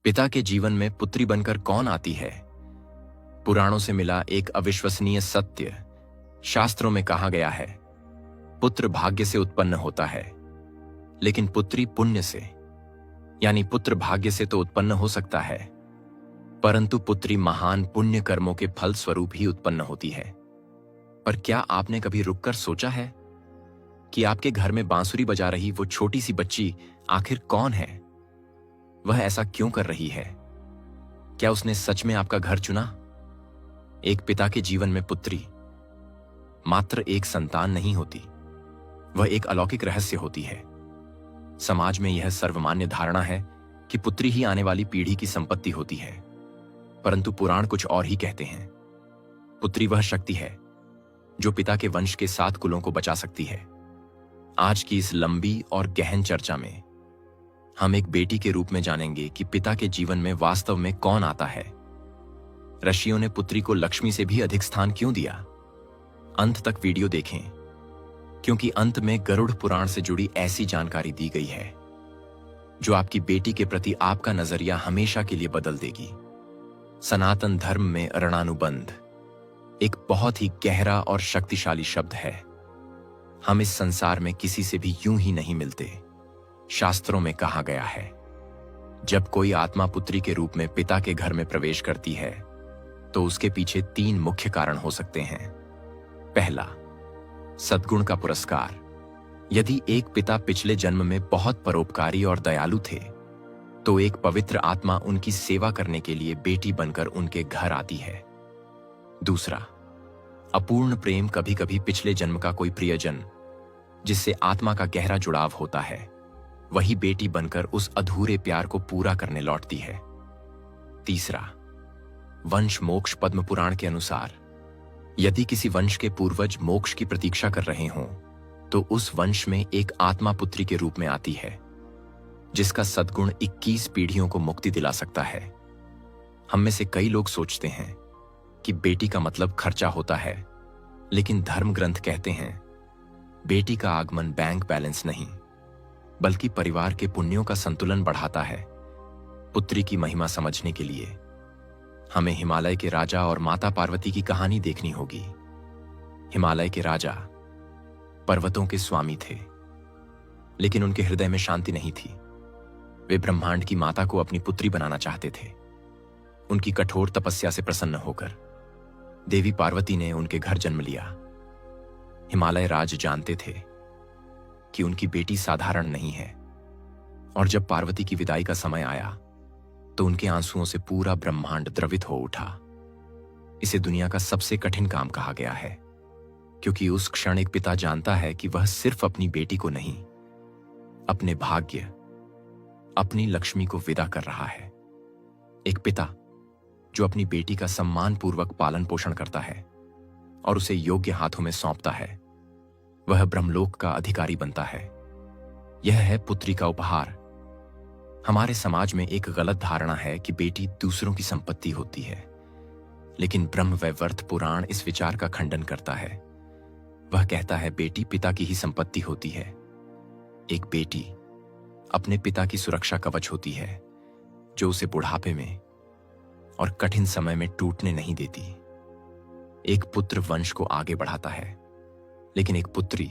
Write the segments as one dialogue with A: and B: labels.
A: पिता के जीवन में पुत्री बनकर कौन आती है? पुराणों से मिला एक अविश्वसनीय सत्य। शास्त्रों में कहा गया है, पुत्र भाग्य से उत्पन्न होता है, लेकिन पुत्री पुण्य से। यानी पुत्र भाग्य से तो उत्पन्न हो सकता है, परंतु पुत्री महान पुण्य कर्मों के फल स्वरूप ही उत्पन्न होती है। पर क्या आपने कभी रुककर सोचा है कि आपके घर में बांसुरी बजा रही वो छोटी सी बच्ची आखिर कौन है? वह ऐसा क्यों कर रही है? क्या उसने सच में आपका घर चुना? एक पिता के जीवन में पुत्री मात्र एक संतान नहीं होती, वह एक अलौकिक रहस्य होती है। समाज में यह सर्वमान्य धारणा है कि पुत्री ही आने वाली पीढ़ी की संपत्ति होती है, परंतु पुराण कुछ और ही कहते हैं। पुत्री वह शक्ति है जो पिता के वंश के 7 कुलों को बचा सकती है। आज की इस लंबी और गहन चर्चा में हम एक बेटी के रूप में जानेंगे कि पिता के जीवन में वास्तव में कौन आता है। ऋषियों ने पुत्री को लक्ष्मी से भी अधिक स्थान क्यों दिया? अंत तक वीडियो देखें, क्योंकि अंत में गरुड़ पुराण से जुड़ी ऐसी जानकारी दी गई है जो आपकी बेटी के प्रति आपका नजरिया हमेशा के लिए बदल देगी। सनातन धर्म में ऋणानुबंध एक बहुत ही गहरा और शक्तिशाली शब्द है। हम इस संसार में किसी से भी यूं ही नहीं मिलते। शास्त्रों में कहा गया है, जब कोई आत्मा पुत्री के रूप में पिता के घर में प्रवेश करती है तो उसके पीछे 3 मुख्य कारण हो सकते हैं। पहला, सद्गुण का पुरस्कार। यदि एक पिता पिछले जन्म में बहुत परोपकारी और दयालु थे, तो एक पवित्र आत्मा उनकी सेवा करने के लिए बेटी बनकर उनके घर आती है। दूसरा, अपूर्ण प्रेम। कभी कभी पिछले जन्म का कोई प्रियजन जिससे आत्मा का गहरा जुड़ाव होता है, वही बेटी बनकर उस अधूरे प्यार को पूरा करने लौटती है। तीसरा, वंश मोक्ष। पद्म पुराण के अनुसार यदि किसी वंश के पूर्वज मोक्ष की प्रतीक्षा कर रहे हों, तो उस वंश में एक आत्मा पुत्री के रूप में आती है, जिसका सद्गुण 21 पीढ़ियों को मुक्ति दिला सकता है। हम में से कई लोग सोचते हैं कि बेटी का मतलब खर्चा होता है, लेकिन धर्म ग्रंथ कहते हैं बेटी का आगमन बैंक बैलेंस नहीं, बल्कि परिवार के पुण्यों का संतुलन बढ़ाता है। पुत्री की महिमा समझने के लिए हमें हिमालय के राजा और माता पार्वती की कहानी देखनी होगी। हिमालय के राजा पर्वतों के स्वामी थे, लेकिन उनके हृदय में शांति नहीं थी। वे ब्रह्मांड की माता को अपनी पुत्री बनाना चाहते थे। उनकी कठोर तपस्या से प्रसन्न होकर देवी पार्वती ने उनके घर जन्म लिया। हिमालय राज जानते थे कि उनकी बेटी साधारण नहीं है, और जब पार्वती की विदाई का समय आया तो उनके आंसुओं से पूरा ब्रह्मांड द्रवित हो उठा। इसे दुनिया का सबसे कठिन काम कहा गया है, क्योंकि उस क्षण एक पिता जानता है कि वह सिर्फ अपनी बेटी को नहीं, अपने भाग्य, अपनी लक्ष्मी को विदा कर रहा है। एक पिता जो अपनी बेटी का सम्मानपूर्वक पालन पोषण करता है और उसे योग्य हाथों में सौंपता है, वह ब्रह्मलोक का अधिकारी बनता है। यह है पुत्री का उपहार। हमारे समाज में एक गलत धारणा है कि बेटी दूसरों की संपत्ति होती है, लेकिन ब्रह्म वैवर्त पुराण इस विचार का खंडन करता है। वह कहता है बेटी पिता की ही संपत्ति होती है। एक बेटी अपने पिता की सुरक्षा कवच होती है, जो उसे बुढ़ापे में और कठिन समय में टूटने नहीं देती। एक पुत्र वंश को आगे बढ़ाता है, लेकिन एक पुत्री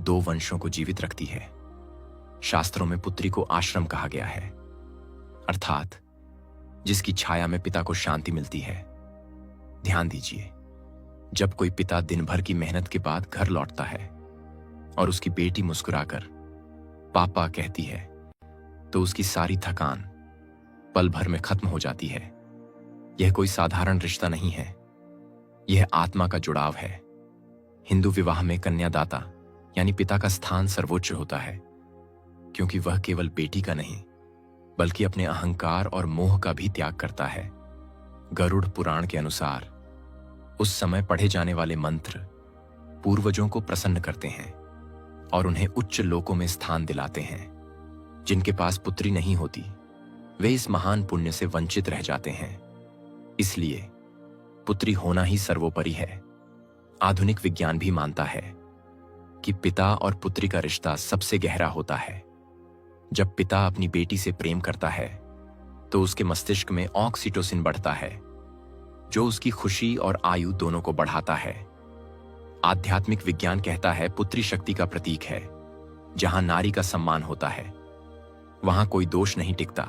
A: 2 वंशों को जीवित रखती है। शास्त्रों में पुत्री को आश्रम कहा गया है, अर्थात जिसकी छाया में पिता को शांति मिलती है। ध्यान दीजिए, जब कोई पिता दिन भर की मेहनत के बाद घर लौटता है और उसकी बेटी मुस्कुराकर पापा कहती है, तो उसकी सारी थकान पल भर में खत्म हो जाती है। यह कोई साधारण रिश्ता नहीं है, यह आत्मा का जुड़ाव है। हिंदू विवाह में कन्यादाता यानी पिता का स्थान सर्वोच्च होता है, क्योंकि वह केवल बेटी का नहीं, बल्कि अपने अहंकार और मोह का भी त्याग करता है। गरुड़ पुराण के अनुसार उस समय पढ़े जाने वाले मंत्र पूर्वजों को प्रसन्न करते हैं और उन्हें उच्च लोकों में स्थान दिलाते हैं। जिनके पास पुत्री नहीं होती, वे इस महान पुण्य से वंचित रह जाते हैं। इसलिए पुत्री होना ही सर्वोपरि है। आधुनिक विज्ञान भी मानता है कि पिता और पुत्री का रिश्ता सबसे गहरा होता है। जब पिता अपनी बेटी से प्रेम करता है तो उसके मस्तिष्क में ऑक्सीटोसिन बढ़ता है, जो उसकी खुशी और आयु दोनों को बढ़ाता है। आध्यात्मिक विज्ञान कहता है पुत्री शक्ति का प्रतीक है। जहां नारी का सम्मान होता है, वहां कोई दोष नहीं टिकता।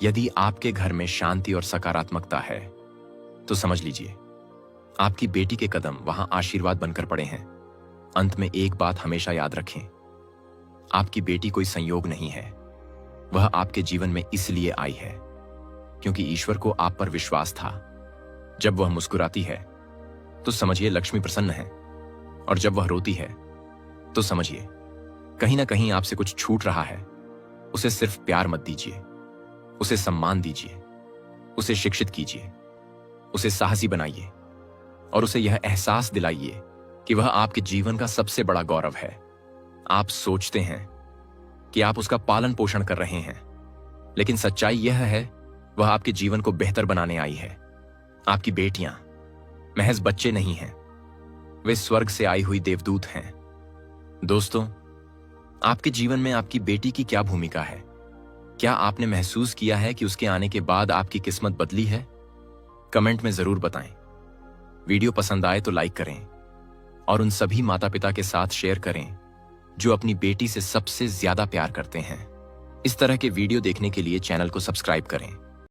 A: यदि आपके घर में शांति और सकारात्मकता है, तो समझ लीजिए आपकी बेटी के कदम वहां आशीर्वाद बनकर पड़े हैं। अंत में एक बात हमेशा याद रखें, आपकी बेटी कोई संयोग नहीं है। वह आपके जीवन में इसलिए आई है क्योंकि ईश्वर को आप पर विश्वास था। जब वह मुस्कुराती है तो समझिए लक्ष्मी प्रसन्न है, और जब वह रोती है तो समझिए कहीं ना कहीं आपसे कुछ छूट रहा है। उसे सिर्फ प्यार मत दीजिए, उसे सम्मान दीजिए, उसे शिक्षित कीजिए, उसे साहसी बनाइए और उसे यह एहसास दिलाइए कि वह आपके जीवन का सबसे बड़ा गौरव है। आप सोचते हैं कि आप उसका पालन पोषण कर रहे हैं, लेकिन सच्चाई यह है वह आपके जीवन को बेहतर बनाने आई है। आपकी बेटियां महज बच्चे नहीं हैं, वे स्वर्ग से आई हुई देवदूत हैं। दोस्तों, आपके जीवन में आपकी बेटी की क्या भूमिका है? क्या आपने महसूस किया है कि उसके आने के बाद आपकी किस्मत बदली है? कमेंट में जरूर बताएं। वीडियो पसंद आए तो लाइक करें और उन सभी माता पिता के साथ शेयर करें जो अपनी बेटी से सबसे ज्यादा प्यार करते हैं। इस तरह के वीडियो देखने के लिए चैनल को सब्सक्राइब करें।